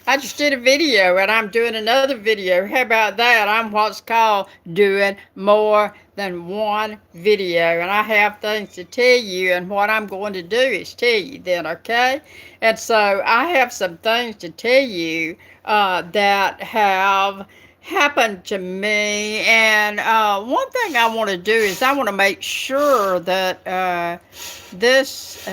I just did a video and I'm doing another video. How about that? I'm what's called doing more than one video. And I have things to tell you, and what I'm going to do is tell you then, okay? And so I have some things to tell you that have happened to me. And one thing I want to do is I want to make sure that this.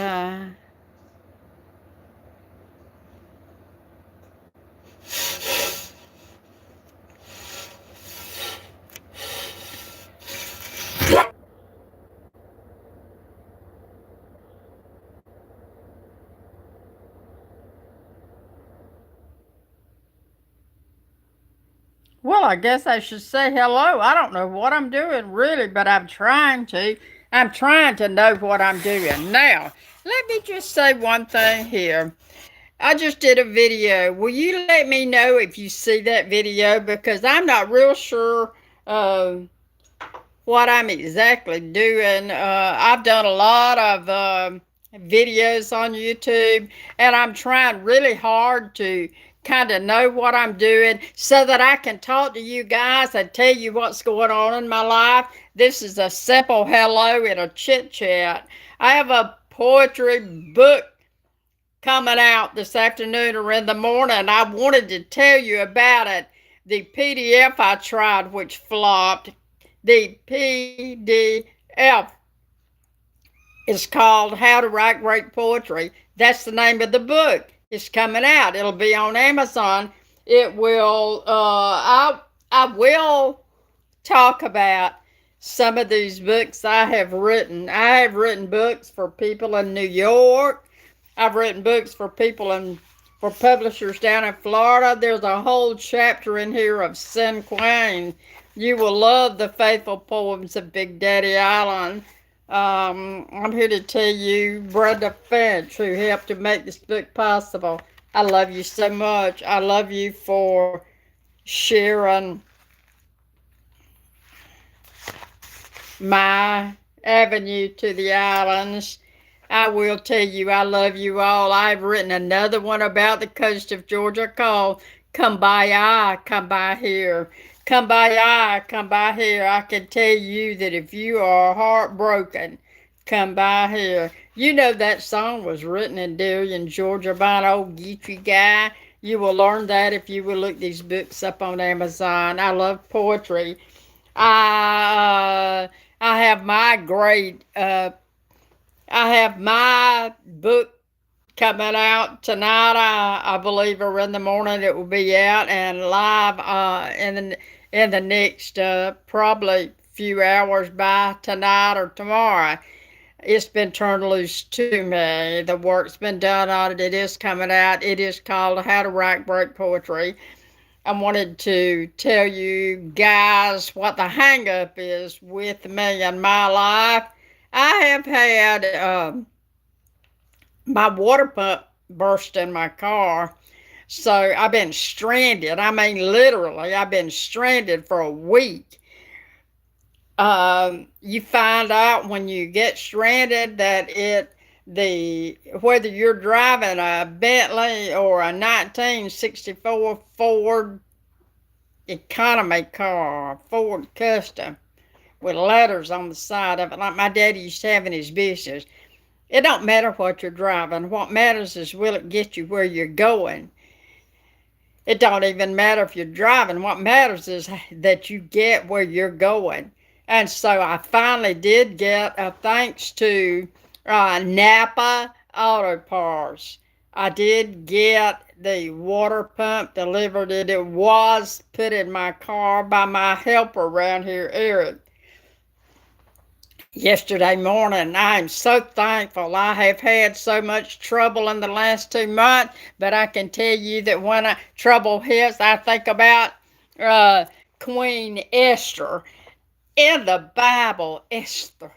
Well, I guess I should say hello. I don't know what I'm doing really, but I'm trying to. I'm trying to know what I'm doing. Now, let me just say one thing here. I just did a video. Will you let me know if you see that video? Because I'm not real sure uh, what I'm exactly doing. I've done a lot of videos on YouTube, and I'm trying really hard to kind of know what I'm doing so that I can talk to you guys and tell you what's going on in my life. This is a simple hello and a chit chat. I have a poetry book coming out this afternoon or in the morning. I wanted to tell you about it. The PDF I tried, which flopped. The PDF is called How to Write Great Poetry. That's the name of the book. It's coming out. It'll be on Amazon. It will. I will talk about some of these books I have written. I have written books for people in New York. I've written books for people in for publishers down in Florida. There's a whole chapter in here of Sin Queen. You will love the faithful poems of Big Daddy Island. I'm here to tell you, Brenda Finch, who helped to make this book possible. I love you so much. I love you for sharing my avenue to the islands. I will tell you, I love you all. I've written another one about the coast of Georgia called Come By I, Come By Here. Come by I, come by here. I can tell you that if you are heartbroken, come by here. You know that song was written in Darien, Georgia by an old geeky guy. You will learn that if you will look these books up on Amazon. I love poetry. I have my great I have my book coming out tonight. I believe, or in the morning it will be out and live in the next probably few hours by tonight or tomorrow. It's been turned loose to me. The work's been done on it. It is coming out. It is called How to Write Great Poetry. I wanted to tell you guys what the hang up is with me in my life. I have had my water pump burst in my car. So I've been stranded. I mean, literally, I've been stranded for a week. You find out when you get stranded that the whether you're driving a Bentley or a 1964 Ford economy car, Ford Custom, with letters on the side of it, like my daddy used to have in his business. It don't matter what you're driving. What matters is will it get you where you're going. It don't even matter if you're driving. What matters is that you get where you're going. And so I finally did get, thanks to Napa Auto Parts, I did get the water pump delivered. It was put in my car by my helper around here, Eric, yesterday morning. I'm so thankful. I have had so much trouble in the last 2 months, but I can tell you that when trouble hits, I think about uh, Queen Esther in the Bible, Esther.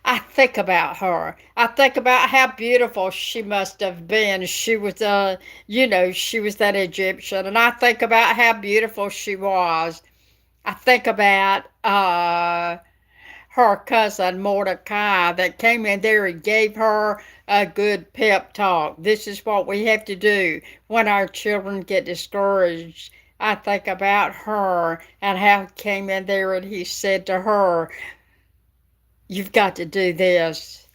I think about her. I think about how beautiful she must have been. She was, she was that Egyptian, and I think about how beautiful she was. I think about her cousin Mordecai that came in there and gave her a good pep talk. This is what we have to do when our children get discouraged. I think about her and how he came in there and he said to her, "You've got to do this.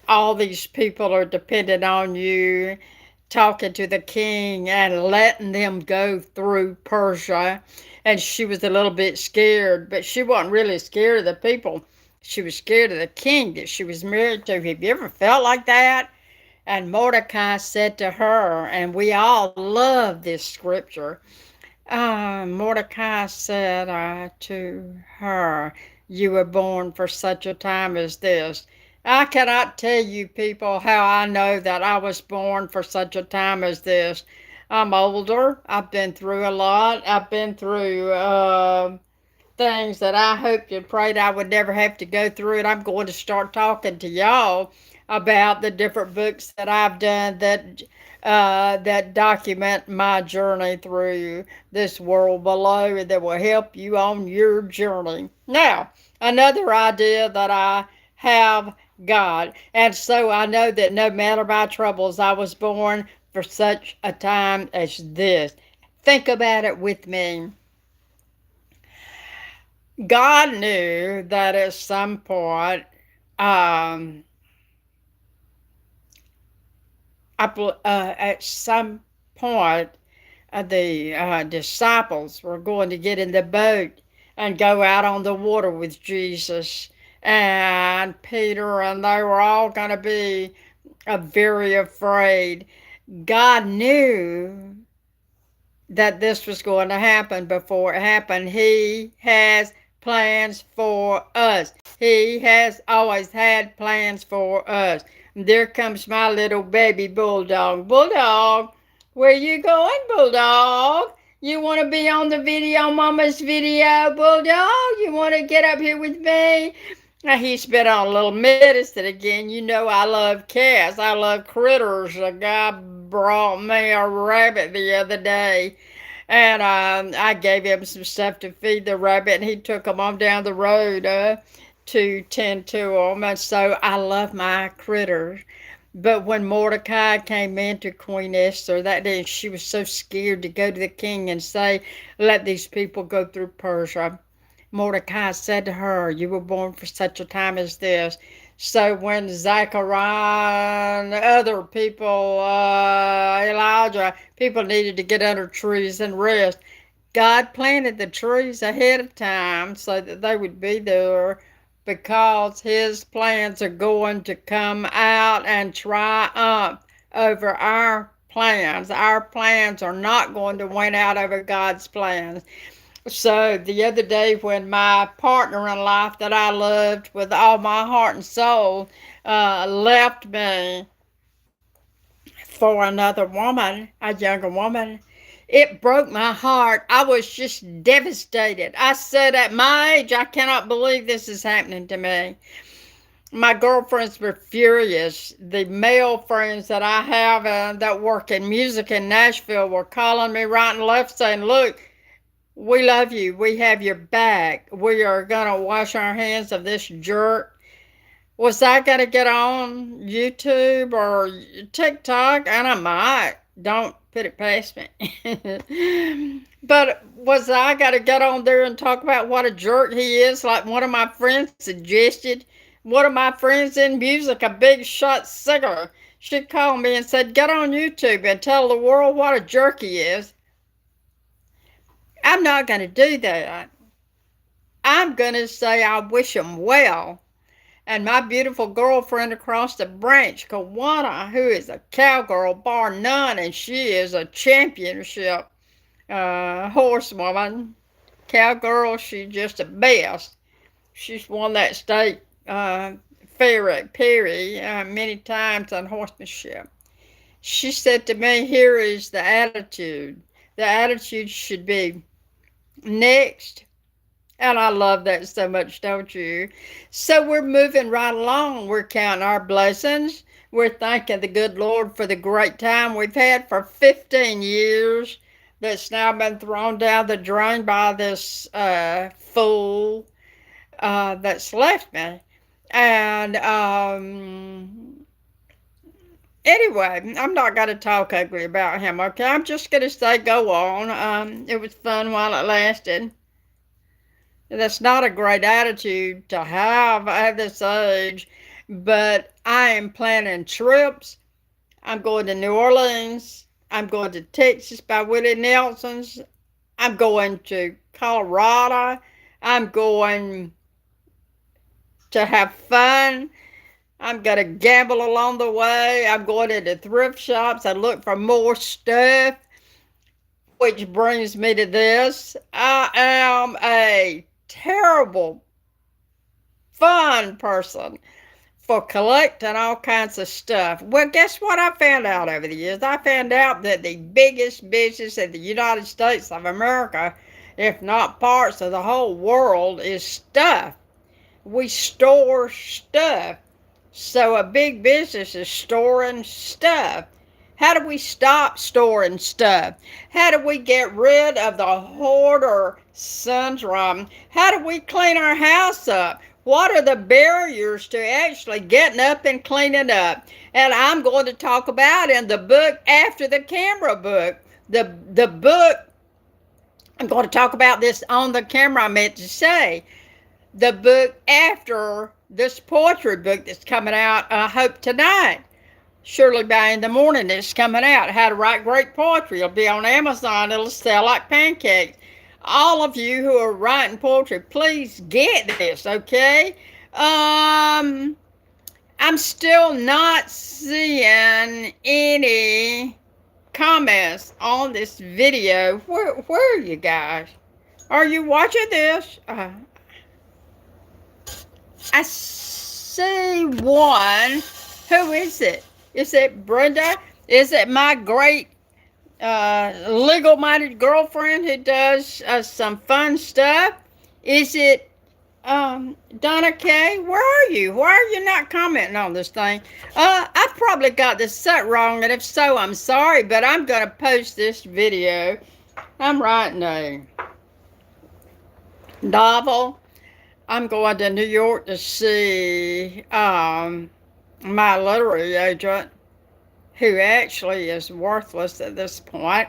All these people are dependent on you." Talking to the king and letting them go through Persia. And she was a little bit scared, but she wasn't really scared of the people. She was scared of the king that she was married to. Have you ever felt like that? And Mordecai said to her, and we all love this scripture. Mordecai said to her, "You were born for such a time as this." I cannot tell you, people, how I know that I was born for such a time as this. I'm older. I've been through a lot. I've been through things that I hoped and prayed I would never have to go through. And I'm going to start talking to y'all about the different books that I've done that document my journey through this world below and that will help you on your journey. Now, another idea that I have God. And so I know that no matter my troubles, I was born for such a time as this. Think about it with me. God knew that um, at some point, the disciples were going to get in the boat and go out on the water with Jesus and Peter, and they were all going to be very afraid. God knew that this was going to happen before it happened. He has plans for us. He has always had plans for us. There comes my little baby bulldog. Bulldog, where you going, Bulldog? You want to be on the video, Mama's video, Bulldog? You want to get up here with me? Now, he's been on a little medicine again. You know I love cats. I love critters. A guy brought me a rabbit the other day, and I gave him some stuff to feed the rabbit, and he took them on down the road to tend to them. And so I love my critters. But when Mordecai came into Queen Esther that day, she was so scared to go to the king and say, "Let these people go through Persia." Mordecai said to her, "You were born for such a time as this." So when Zechariah and other people, Elijah, people needed to get under trees and rest, God planted the trees ahead of time so that they would be there because his plans are going to come out and triumph over our plans. Our plans are not going to win out over God's plans. So the other day when my partner in life that I loved with all my heart and soul left me for another woman, a younger woman, it broke my heart. I was just devastated. I said, at my age, I cannot believe this is happening to me. My girlfriends were furious. The male friends that I have that work in music in Nashville were calling me right and left saying, "Look, we love you. We have your back. We are going to wash our hands of this jerk." Was I going to get on YouTube or TikTok? And I might. Don't put it past me. But was I going to get on there and talk about what a jerk he is, like one of my friends suggested? One of my friends in music, a big shot singer, she called me and said, "Get on YouTube and tell the world what a jerk he is." I'm not going to do that. I'm going to say I wish him well. And my beautiful girlfriend across the branch, Kawana, who is a cowgirl bar none, and she is a championship horsewoman. Cowgirl, she's just the best. She's won that state fair at Perry many times on horsemanship. She said to me, "Here is the attitude. The attitude should be next." And I love that so much, don't you? So we're moving right along. We're counting our blessings. We're thanking the good Lord for the great time we've had for 15 years that's now been thrown down the drain by this fool. that's left me. And anyway, I'm not going to talk ugly about him, okay? I'm just going to say go on. It was fun while it lasted. That's not a great attitude to have at this age, but I am planning trips. I'm going to New Orleans. I'm going to Texas by Willie Nelson's. I'm going to Colorado. I'm going to have fun. I'm going to gamble along the way. I'm going into thrift shops and look for more stuff, which brings me to this. I am a terrible, fun person for collecting all kinds of stuff. Well, guess what I found out over the years? I found out that the biggest business in the United States of America, if not parts of the whole world, is stuff. We store stuff. So a big business is storing stuff. How do we stop storing stuff? How do we get rid of the hoarder syndrome? How do we clean our house up? What are the barriers to actually getting up and cleaning up? And I'm going to talk about in the book after the camera book. The book, I'm going to talk about this on the camera, I meant to say. The book after this poetry book that's coming out, I hope tonight. Surely by in the morning it's coming out. How to Write Great Poetry. It'll be on Amazon. It'll sell like pancakes. All of you who are writing poetry, please get this, okay? I'm still not seeing any comments on this video. Where are you guys? Are you watching this? I see one. Who is it? Is it Brenda? Is it my great legal-minded girlfriend who does some fun stuff? Is it Donna Kay? Where are you? Why are you not commenting on this thing? I probably got this set wrong, and if so, I'm sorry, but I'm going to post this video. I'm writing a novel. I'm going to New York to see my literary agent, who actually is worthless at this point.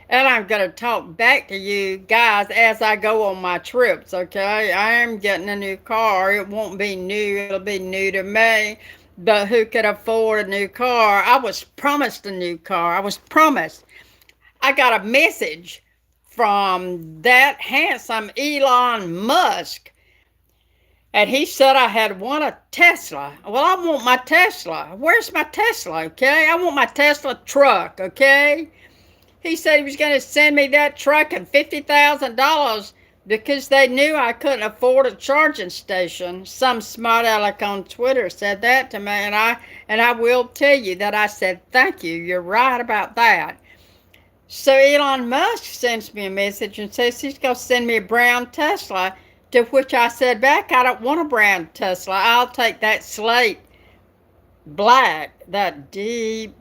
And I'm going to talk back to you guys as I go on my trips, okay? I am getting a new car. It won't be new. It'll be new to me. But who could afford a new car? I was promised a new car. I was promised. I got a message from that handsome Elon Musk. And he said I had won a Tesla. Well, I want my Tesla. Where's my Tesla, okay? I want my Tesla truck, okay? He said he was going to send me that truck and $50,000 because they knew I couldn't afford a charging station. Some smart aleck on Twitter said that to me, and I will tell you that I said, thank you, you're right about that. So Elon Musk sends me a message and says he's going to send me a brown Tesla. To which I said back, I don't want a brown Tesla. I'll take that slate black, that deep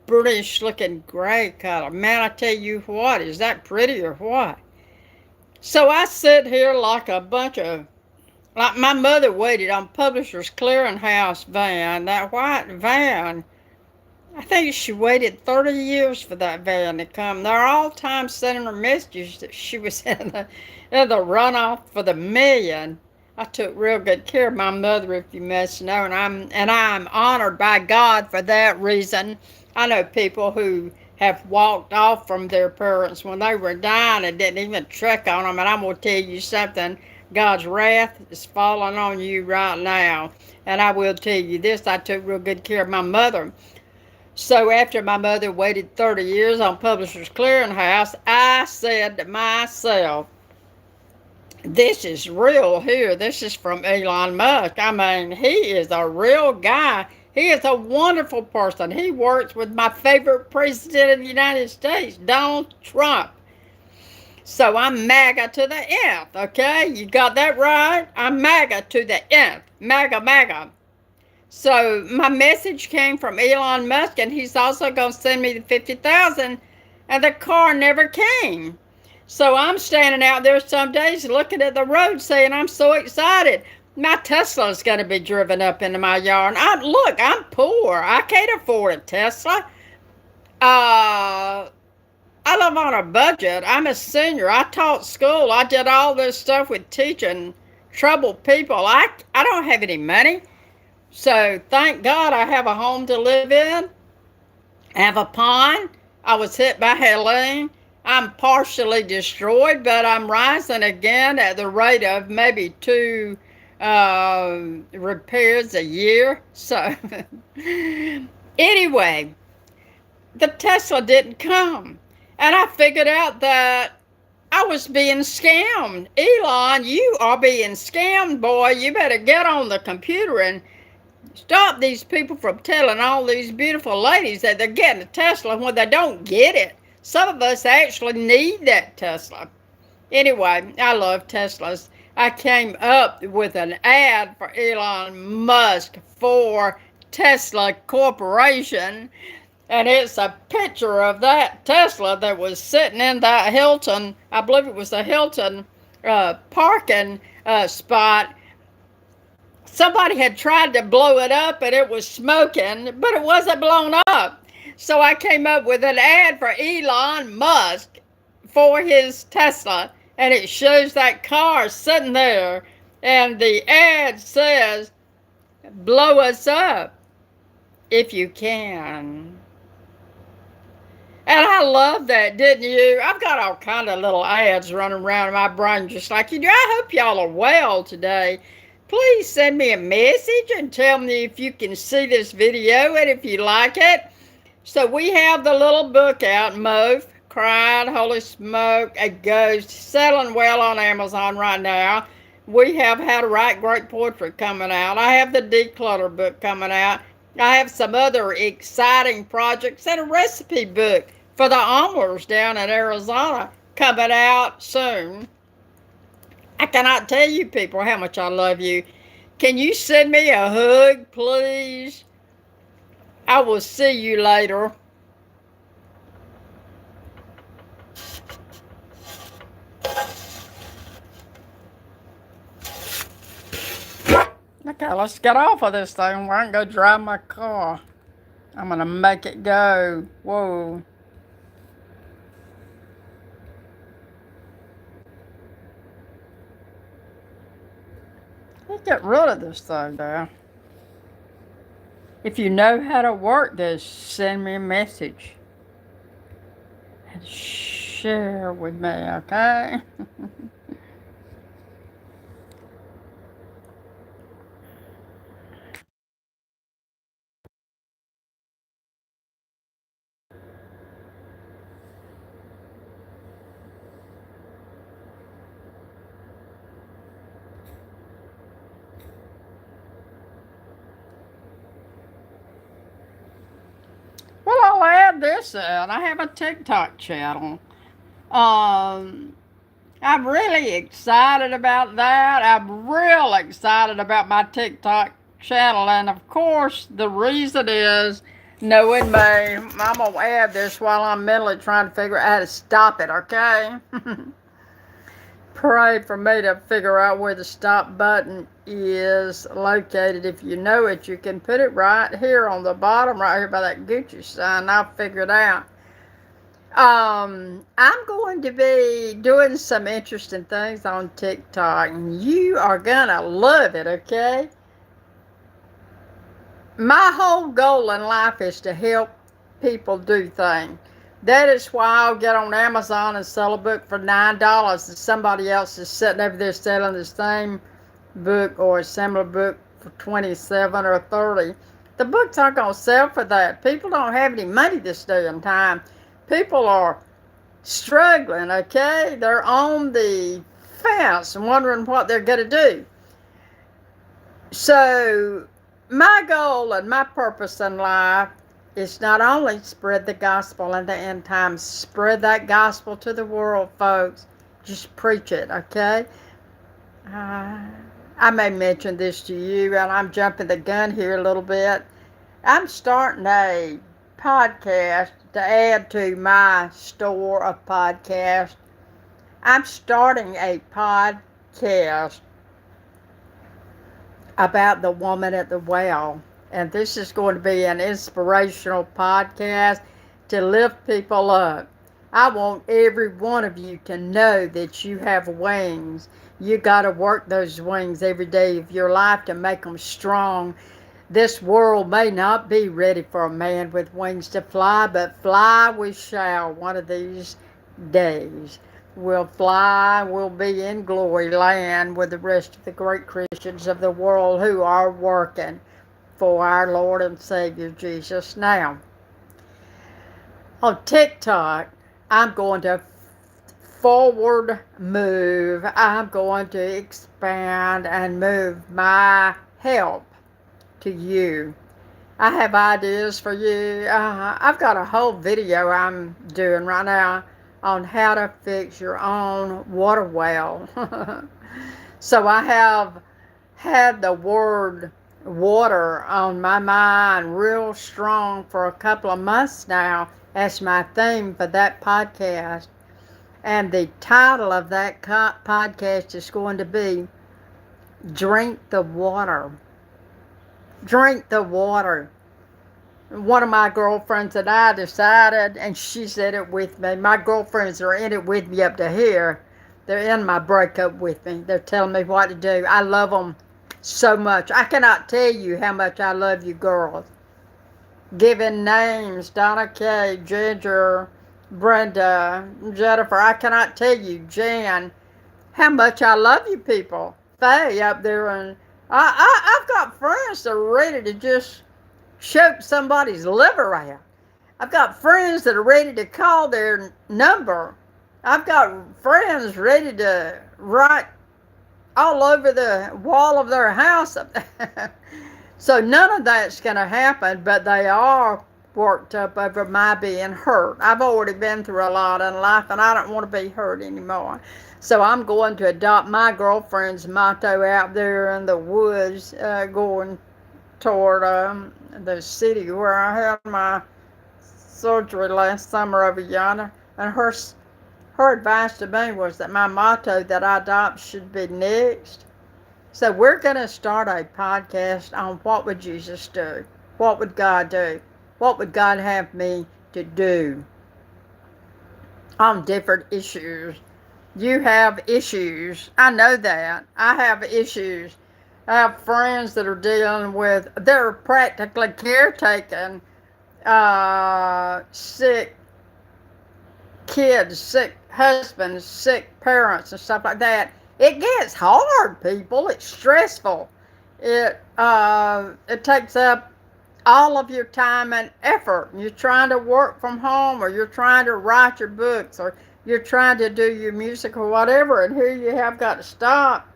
British looking gray color. Man, I tell you what, is that pretty or what? So I sit here like a bunch of, like my mother waited on Publishers Clearinghouse van, that white van. I think she waited 30 years for that van to come. They're all time sending her messages that she was in the runoff for the million. I took real good care of my mother, if you must know, and I'm honored by God for that reason. I know people who have walked off from their parents when they were dying and didn't even check on them. And I'm going to tell you something. God's wrath is falling on you right now. And I will tell you this, I took real good care of my mother. So after my mother waited 30 years on Publishers Clearinghouse, I said to myself, this is real here. This is from Elon Musk. I mean, he is a real guy. He is a wonderful person. He works with my favorite president of the United States, Donald Trump. So I'm MAGA to the nth, okay? You got that right? I'm MAGA to the nth. MAGA, MAGA. So my message came from Elon Musk, and he's also going to send me the $50,000, and the car never came. So I'm standing out there some days looking at the road saying, I'm so excited. My Tesla's going to be driven up into my yard. Look, I'm poor. I can't afford a Tesla. Uh, I live on a budget. I'm a senior. I taught school. I did all this stuff with teaching troubled people. I don't have any money. So thank God I have a home to live in. I have a pond. I was hit by Helene. I'm partially destroyed, but I'm rising again at the rate of maybe two repairs a year. So anyway, the Tesla didn't come. And I figured out that I was being scammed. Elon, you are being scammed, boy. You better get on the computer and stop these people from telling all these beautiful ladies that they're getting a Tesla when they don't get it. Some of us actually need that Tesla. Anyway, I love Teslas. I came up with an ad for Elon Musk for Tesla Corporation, and it's a picture of that Tesla that was sitting in that Hilton, I believe it was the Hilton parking spot. Somebody had tried to blow it up and it was smoking, but it wasn't blown up. So I came up with an ad for Elon Musk for his Tesla, and it shows that car sitting there, and the ad says, blow us up if you can. And I love that, didn't you? I've got all kind of little ads running around in my brain just like you do. I hope y'all are well today. Please send me a message and tell me if you can see this video and if you like it. So we have the little book out, Move, Cried, Holy Smoke, a Ghost, selling well on Amazon right now. We have How to Write Great Poetry coming out. I have the Declutter book coming out. I have some other exciting projects and a recipe book for the Almers down in Arizona coming out soon. I cannot tell you people how much I love you. Can you send me a hug, please? I will see you later. Okay, let's get off of this thing. We're going to go drive my car. I'm going to make it go. Whoa. Let's get rid of this thing now. If you know how to work this, send me a message. And share with me, okay? Well, I'll add this in. I have a TikTok channel. Um, I'm really excited about that. I'm real excited about my TikTok channel. And of course, the reason is knowing me. I'm going to add this while I'm mentally trying to figure out how to stop it, okay? Pray for me to figure out where the stop button is located. If you know it, you can put it right here on the bottom, right here by that Gucci sign. I'll figure it out. I'm going to be doing some interesting things on TikTok, and you are gonna love it, okay? My whole goal in life is to help people do things. That is why I'll get on Amazon and sell a book for $9, and somebody else is sitting over there selling the same book or a similar book for $27 or $30. The books aren't gonna sell for that. People don't have any money this day and time. People are struggling, okay? They're on the fence and wondering what they're going to do. So, my goal and my purpose in life is not only spread the gospel in the end times, spread that gospel to the world, folks. Just preach it, okay? I may mention this to you, and I'm jumping the gun here a little bit. I'm starting a podcast to add to my store of podcasts. I'm starting a podcast about the woman at the well. And this is going to be an inspirational podcast to lift people up. I want every one of you to know that you have wings. You got to work those wings every day of your life to make them strong. This world may not be ready for a man with wings to fly, but fly we shall one of these days. We'll fly, we'll be in glory land with the rest of the great Christians of the world who are working for our Lord and Savior Jesus. Now, on TikTok, I'm going to forward move. I'm going to expand and move my help to you. I have ideas for you. I've got a whole video I'm doing right now on how to fix your own water well. So I have had the word water on my mind real strong for a couple of months now as my theme for that podcast. And the title of that podcast is going to be Drink the Water. Drink the water. One of my girlfriends and I decided, and she said it with me. My girlfriends are in it with me up to here. They're in my breakup with me. They're telling me what to do. I love them so much. I cannot tell you how much I love you girls. Giving names: Donna Kay, Ginger, Brenda, Jennifer. I cannot tell you, Jan, how much I love you people. Faye up there, and I've got friends that are ready to just choke somebody's liver out. I've got friends that are ready to call their number. I've got friends ready to write all over the wall of their house. So none of that's going to happen, but they are worked up over my being hurt. I've already been through a lot in life, and I don't want to be hurt anymore. So I'm going to adopt my girlfriend's motto out there in the woods, going toward the city where I had my surgery last summer over yonder. And her advice to me was that my motto that I adopt should be next. So we're going to start a podcast on what would Jesus do? What would God do? What would God have me to do on different issues? You have issues. I know that. I have issues. I have friends that are dealing with, they're practically caretaking sick kids, sick husbands, sick parents, and stuff like that. It gets hard, people. It's stressful. It takes up all of your time and effort. You're trying to work from home, or you're trying to write your books, or you're trying to do your music or whatever, and here you have got to stop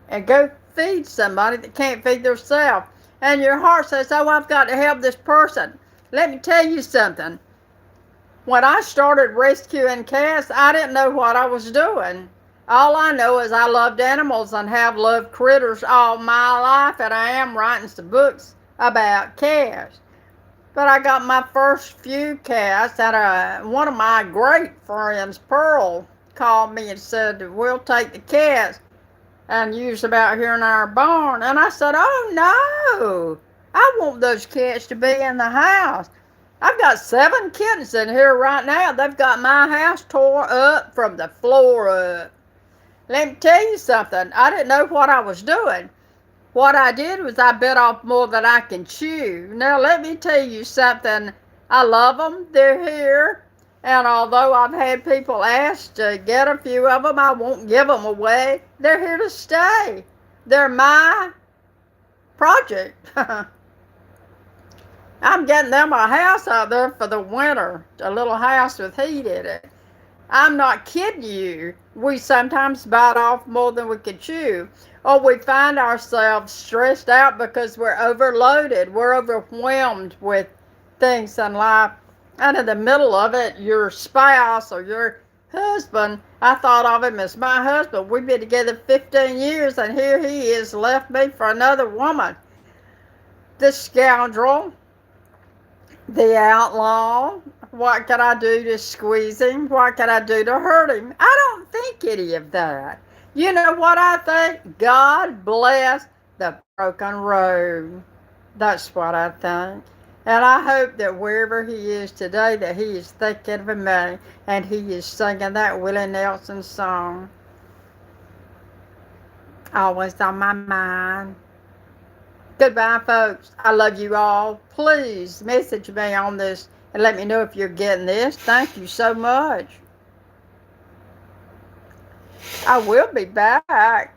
and go feed somebody that can't feed themselves. And your heart says, oh, I've got to help this person. Let me tell you something. When I started rescuing cats, I didn't know what I was doing. All I know is I loved animals and have loved critters all my life, and I am writing some books about cats. But I got my first few cats, and one of my great friends, Pearl, called me and said, we'll take the cats and use them out here in our barn. And I said, oh no, I want those cats to be in the house. I've got 7 kittens in here right now. They've got my house tore up from the floor up. Let me tell you something. I didn't know what I was doing. What I did was I bit off more than I can chew. Now, let me tell you something. I love them. They're here. And although I've had people ask to get a few of them, I won't give them away. They're here to stay. They're my project. I'm getting them a house out there for the winter. A little house with heat in it. I'm not kidding you. We sometimes bite off more than we can chew. Or we find ourselves stressed out because we're overloaded. We're overwhelmed with things in life. And in the middle of it, your spouse or your husband, I thought of him as my husband. We've been together 15 years, and here he is, left me for another woman. The scoundrel, the outlaw. What can I do to squeeze him? What can I do to hurt him? I don't think any of that. You know what I think? God bless the broken road. That's what I think. And I hope that wherever he is today, that he is thinking of me and he is singing that Willie Nelson song. Always on my mind. Goodbye, folks. I love you all. Please message me on this and let me know if you're getting this. Thank you so much. I will be back.